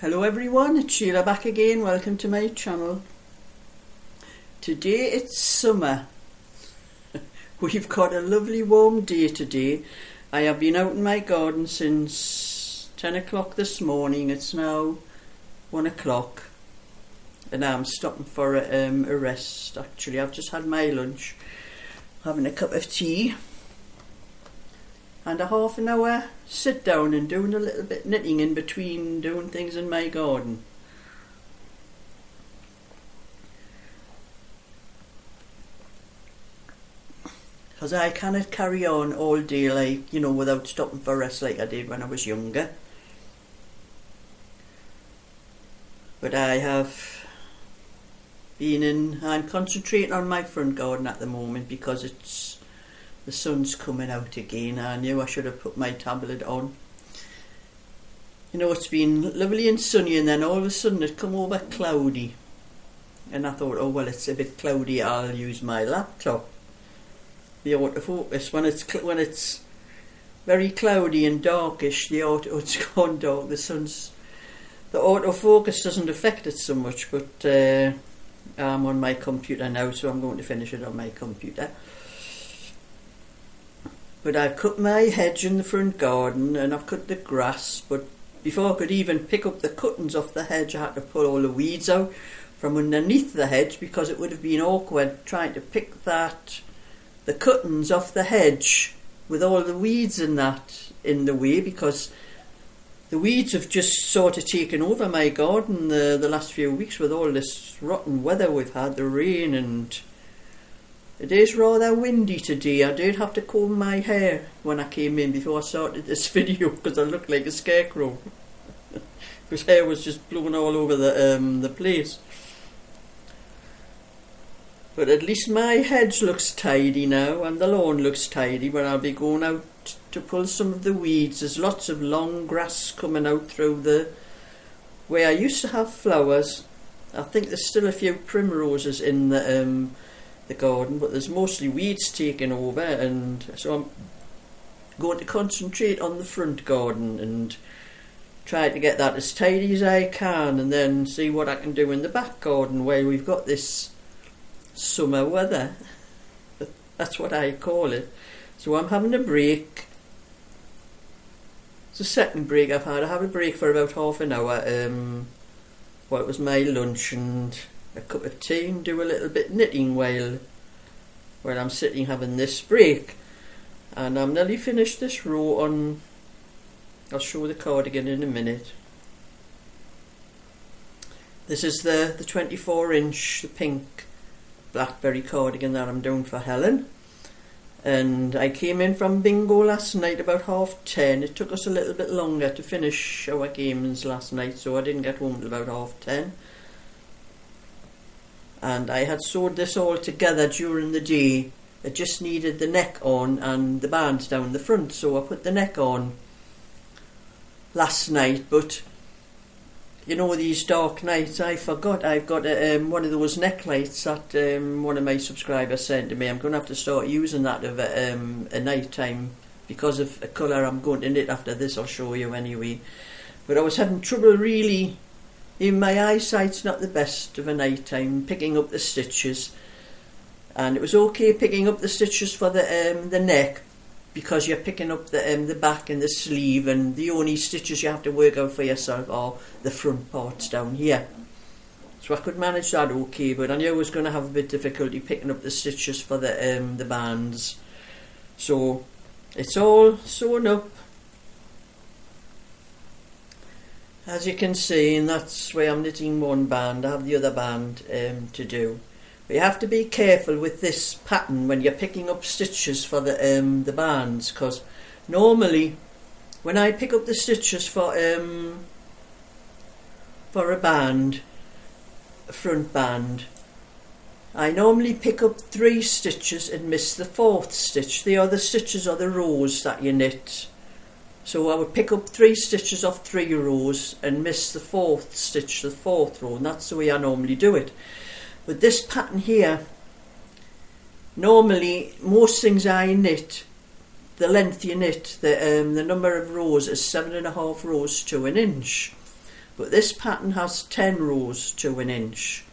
Hello everyone, it's Sheila back again. Welcome to my channel. Today it's summer. We've got a lovely warm day today. I have been out in my garden since 10 o'clock this morning. It's now 1 o'clock and I'm stopping for a rest. Actually, I've just had my lunch, having a cup of tea and a half an hour sit down and doing a little bit knitting in between doing things in my garden. Because I cannot carry on all day without stopping for rest like I did when I was younger. But I'm concentrating on my front garden at the moment because the sun's coming out again. I knew I should have put my tablet on. It's been lovely and sunny, and then all of a sudden it come over cloudy. And I thought, oh well, it's a bit cloudy, I'll use my laptop. The autofocus, when it's very cloudy and darkish, it's gone dark. The autofocus doesn't affect it so much, but I'm on my computer now, so I'm going to finish it on my computer. But I've cut my hedge in the front garden and I've cut the grass, but before I could even pick up the cuttings off the hedge, I had to pull all the weeds out from underneath the hedge, because it would have been awkward trying to pick the cuttings off the hedge with all the weeds in the way, because the weeds have just sort of taken over my garden the last few weeks with all this rotten weather we've had, the rain, and it is rather windy today. I did have to comb my hair when I came in before I started this video because I looked like a scarecrow. Because hair was just blowing all over the place. But at least my hedge looks tidy now and the lawn looks tidy, but I'll be going out to pull some of the weeds. There's lots of long grass coming out through where I used to have flowers. I think there's still a few primroses in the garden, but there's mostly weeds taking over, and so I'm going to concentrate on the front garden and try to get that as tidy as I can, and then see what I can do in the back garden where we've got this summer weather. That's what I call it. So I'm having a break. It's the second break I've had. I have a break for about half an hour. It was my lunch and a cup of tea, and do a little bit knitting while I'm sitting having this break. And I'm nearly finished this row on. I'll show the cardigan in a minute. This is the 24-inch, the pink blackberry cardigan that I'm doing for Helen. And I came in from bingo last night about 10:30. It took us a little bit longer to finish our games last night, so I didn't get home till about 10:30. And I had sewed this all together during the day. It just needed the neck on and the bands down the front, so I put the neck on last night. But these dark nights, I forgot I've got one of those neck lights that one of my subscribers sent to me. I'm going to have to start using that of a night time because of a colour I'm going to knit after this. I'll show you anyway. But I was having trouble really. Even my eyesight's not the best of a night time picking up the stitches, and it was okay picking up the stitches for the neck, because you're picking up the back and the sleeve, and the only stitches you have to work out for yourself are the front parts down here. So I could manage that okay, but I knew I was going to have a bit of difficulty picking up the stitches for the bands. So it's all sewn up, as you can see, and that's where I'm knitting one band. I have the other band to do. But you have to be careful with this pattern when you're picking up stitches for the bands, because normally when I pick up the stitches for a band, a front band, I normally pick up 3 stitches and miss the 4th stitch. The other stitches are the rows that you knit. So I would pick up 3 stitches off 3 rows and miss the 4th stitch, the 4th row, and that's the way I normally do it. But this pattern here, normally most things I knit, the length you knit, the number of rows is 7.5 rows to an inch. but this pattern has 10 rows to an inch,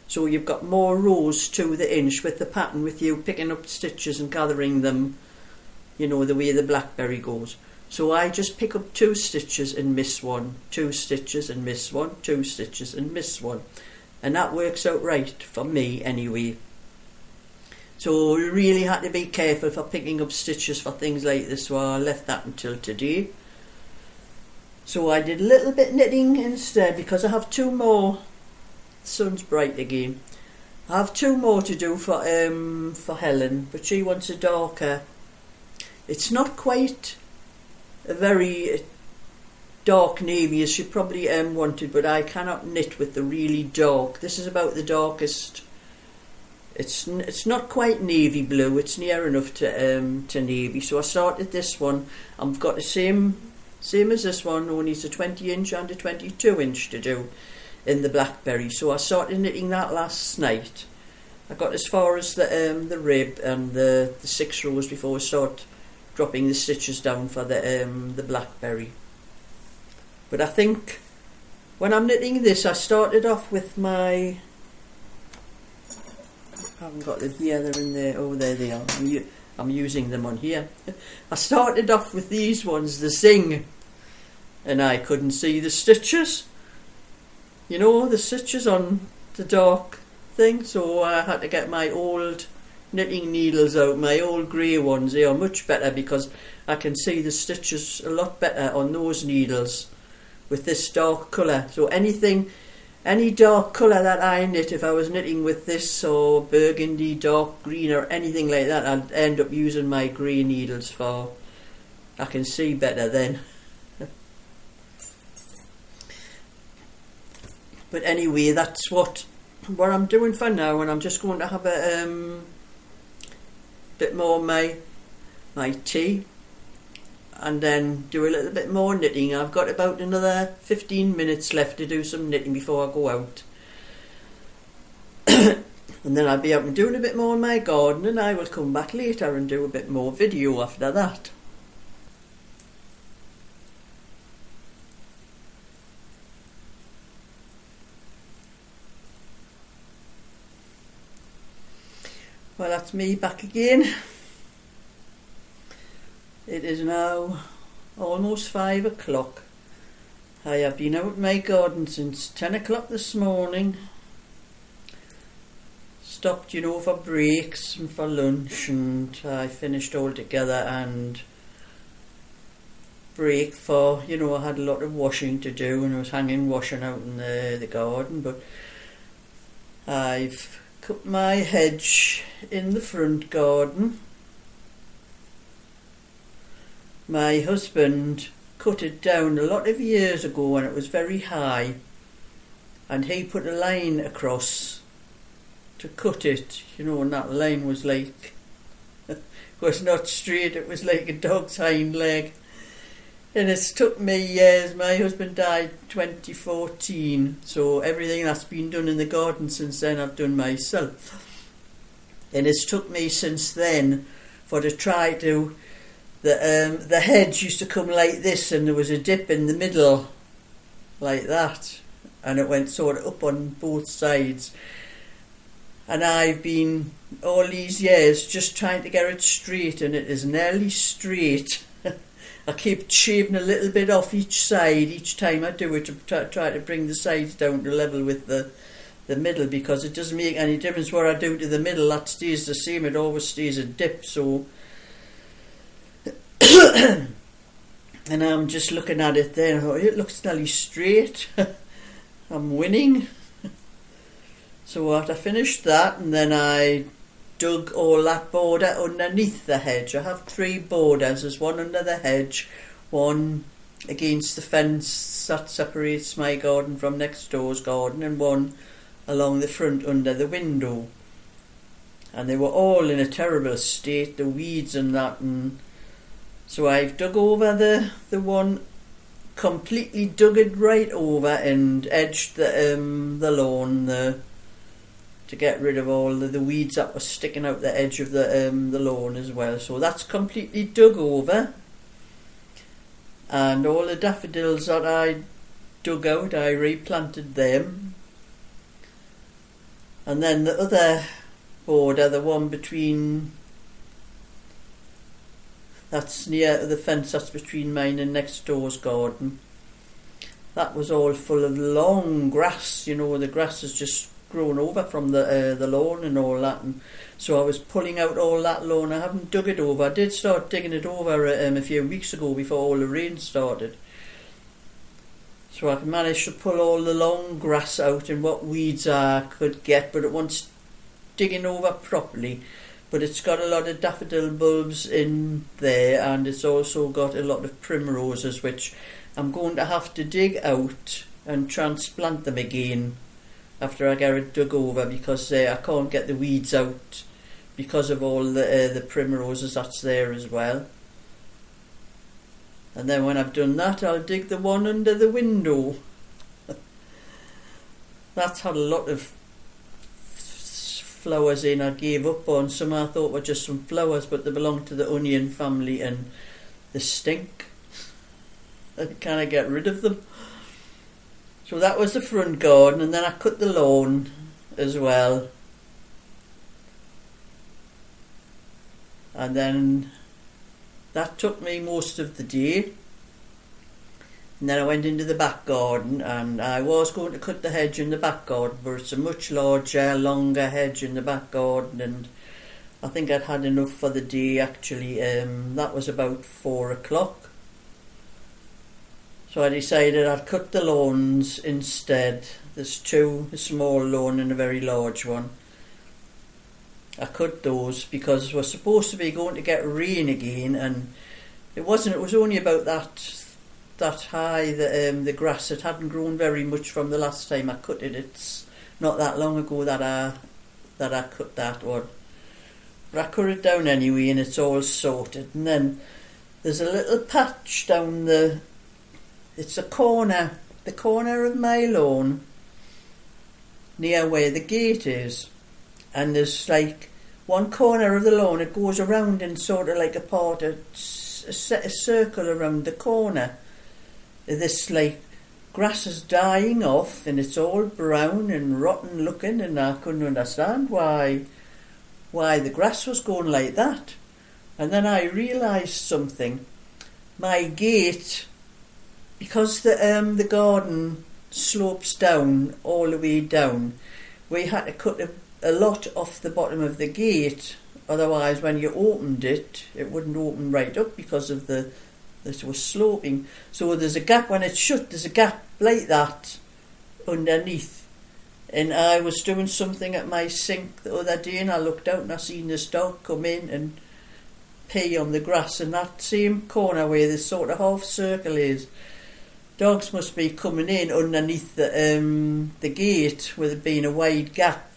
so you've got more rows to the inch with the pattern, with you picking up stitches and gathering them, you know, the way the blackberry goes. So I just pick up 2 stitches and miss 1, 2 stitches and miss 1, 2 stitches and miss 1, and that works out right for me anyway. So we really had to be careful for picking up stitches for things like this, so I left that until today. So I did a little bit knitting instead, because I have 2 more. The sun's bright again. I have 2 more to do for Helen, but she wants a darker. It's not quite a very dark navy as she probably wanted, but I cannot knit with the really dark. This is about the darkest. It's not quite navy blue. It's near enough to navy. So I started this one. I've got the same as this one, only it's a 20 inch and a 22 inch to do in the blackberry. So I started knitting that last night. I got as far as the rib and the 6 rows before I start dropping the stitches down for the blackberry. But I think when I'm knitting this, I started off with my, I haven't got them here, they're in there, oh there they are, I'm using them on here. I started off with these ones, the Zing, and I couldn't see the stitches, you know, the stitches on the dark thing, so I had to get my old knitting needles out, my old grey ones. They are much better because I can see the stitches a lot better on those needles with this dark colour. So any dark colour that I knit, if I was knitting with this or burgundy, dark green or anything like that, I'd end up using my grey needles for, I can see better then. But anyway, that's what I'm doing for now, and I'm just going to have a bit more of my tea and then do a little bit more knitting. I've got about another 15 minutes left to do some knitting before I go out. And then I'll be out and doing a bit more in my garden, and I will come back later and do a bit more video after that. Well, that's me back again. It is now almost 5 o'clock. I have been out in my garden since 10 o'clock this morning. Stopped, you know, for breaks and for lunch, and I finished all together, and break for, you know, I had a lot of washing to do, and I was hanging washing out in the garden, but I've cut my hedge in the front garden. My husband cut it down a lot of years ago when it was very high, and he put a line across to cut it, you know, and that line was like, was not straight, it was like a dog's hind leg. And it's took me years. My husband died 2014, so everything that's been done in the garden since then I've done myself. And it's took me since then for to try to, the hedge used to come like this, and there was a dip in the middle like that, and it went sort of up on both sides. And I've been all these years just trying to get it straight, and it is nearly straight. I keep shaving a little bit off each side each time I do it, to try to bring the sides down to level with the middle, because it doesn't make any difference what I do to the middle, that stays the same, it always stays a dip. So and I'm just looking at it there, oh, it looks nearly straight. I'm winning. So after I finished that, and then I dug all that border underneath the hedge. I have 3 borders. There's one under the hedge, one against the fence that separates my garden from next door's garden, and one along the front under the window. And they were all in a terrible state, the weeds and that, and so I've dug over the one, completely dug it right over and edged the lawn, to get rid of all the weeds that were sticking out the edge of the lawn as well. So that's completely dug over, and all the daffodils that I dug out, I replanted them. And then the other border, the one between, that's near the fence that's between mine and next door's garden, that was all full of long grass. You know, the grass has just grown over from the lawn and all that, and so I was pulling out all that lawn. I haven't dug it over. I did start digging it over a few weeks ago before all the rain started, so I managed to pull all the long grass out and what weeds I could get, but it wants digging over properly. But it's got a lot of daffodil bulbs in there, and it's also got a lot of primroses, which I'm going to have to dig out and transplant them again after I get it dug over, because I can't get the weeds out because of all the primroses that's there as well. And then when I've done that, I'll dig the one under the window. That's had a lot of flowers in. I gave up on some I thought were just some flowers, but they belong to the onion family and they stink. I can't get rid of them. So that was the front garden, and then I cut the lawn as well. And then that took me most of the day. And then I went into the back garden, and I was going to cut the hedge in the back garden, but it's a much larger, longer hedge in the back garden, and I think I'd had enough for the day actually. That was about 4 o'clock. So I decided I'd cut the lawns instead. There's two, a small lawn and a very large one. I cut those because we're supposed to be going to get rain again, and it wasn't. It was only about that high. The grass, it hadn't grown very much from the last time I cut it. It's not that long ago that I cut that one. But I cut it down anyway, and it's all sorted. And then there's a little patch down it's the corner of my lawn near where the gate is, and there's like one corner of the lawn, it goes around in sort of like a circle around the corner. This like grass is dying off and it's all brown and rotten looking, and I couldn't understand why the grass was going like that. And then I realised something. My gate, because the garden slopes down all the way down, we had to cut a lot off the bottom of the gate, otherwise when you opened it, it wouldn't open right up because of it was sloping. So there's a gap when it's shut, there's a gap like that underneath. And I was doing something at my sink the other day, and I looked out and I seen this dog come in and pee on the grass in that same corner where this sort of half circle is. Dogs must be coming in underneath the gate with it being a wide gap,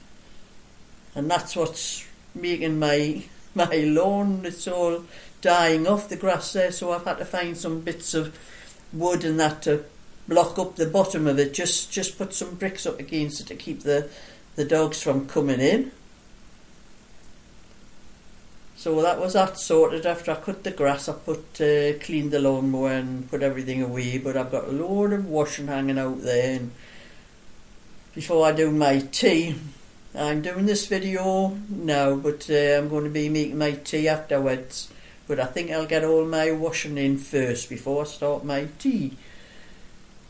and that's what's making my lawn, it's all dying off, the grass there. So I've had to find some bits of wood and that to block up the bottom of it, just put some bricks up against it to keep the dogs from coming in. So that was that sorted. After I cut the grass, I cleaned the lawnmower and put everything away, but I've got a load of washing hanging out there. And before I do my tea, I'm doing this video now, but I'm going to be making my tea afterwards. But I think I'll get all my washing in first before I start my tea,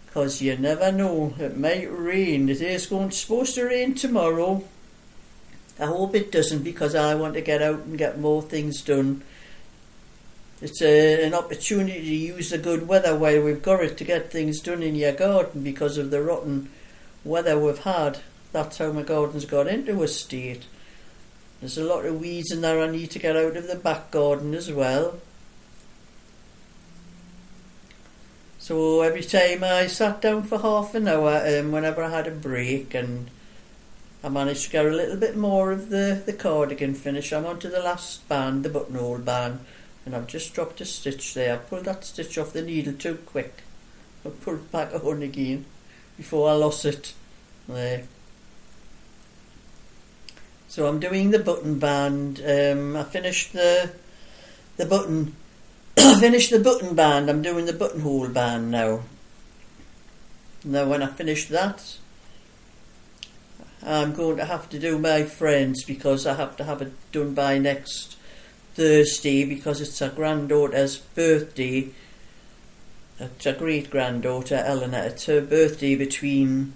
because you never know, it might rain. It is supposed to rain tomorrow. I hope it doesn't, because I want to get out and get more things done. It's an opportunity to use the good weather while we've got it to get things done in your garden, because of the rotten weather we've had. That's how my garden's got into a state. There's a lot of weeds in there I need to get out of the back garden as well. So every time I sat down for half an hour, whenever I had a break, and I managed to get a little bit more of the cardigan finish. I'm on to the last band, the buttonhole band, and I've just dropped a stitch there. I pulled that stitch off the needle too quick. I pulled it back on again before I lost it. There. So I'm doing the button band. I finished the button. I finished the button band. I'm doing the buttonhole band now. Now when I finish that, I'm going to have to do my friends, because I have to have it done by next Thursday, because it's her granddaughter's birthday. It's her great granddaughter Eleanor. It's her birthday between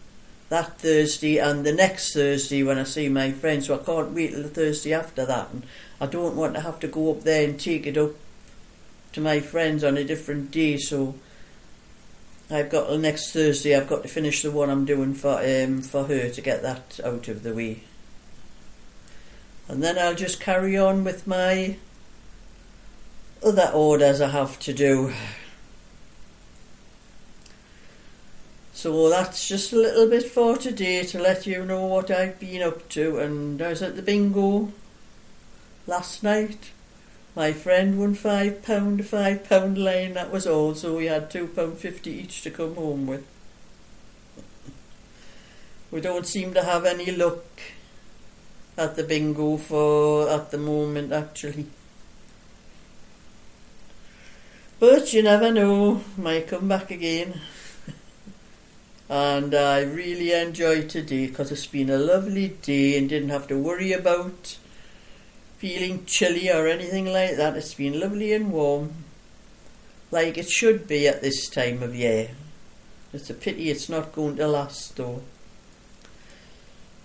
that Thursday and the next Thursday when I see my friends, so I can't wait till the Thursday after that, and I don't want to have to go up there and take it up to my friends on a different day. So I've got till next Thursday. I've got to finish the one I'm doing for her to get that out of the way, and then I'll just carry on with my other orders I have to do. So that's just a little bit for today, to let you know what I've been up to. And I was at the bingo last night. My friend won £5, a £5 line, that was all, so we had £2.50 each to come home with. We don't seem to have any luck at the bingo at the moment, actually. But you never know, might come back again. And I really enjoyed today, because it's been a lovely day and didn't have to worry about feeling chilly or anything like that. It's been lovely and warm, like it should be at this time of year. It's a pity it's not going to last though.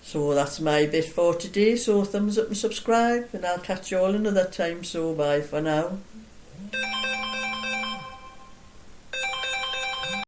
So that's my bit for today. So thumbs up and subscribe, and I'll catch you all another time. So bye for now.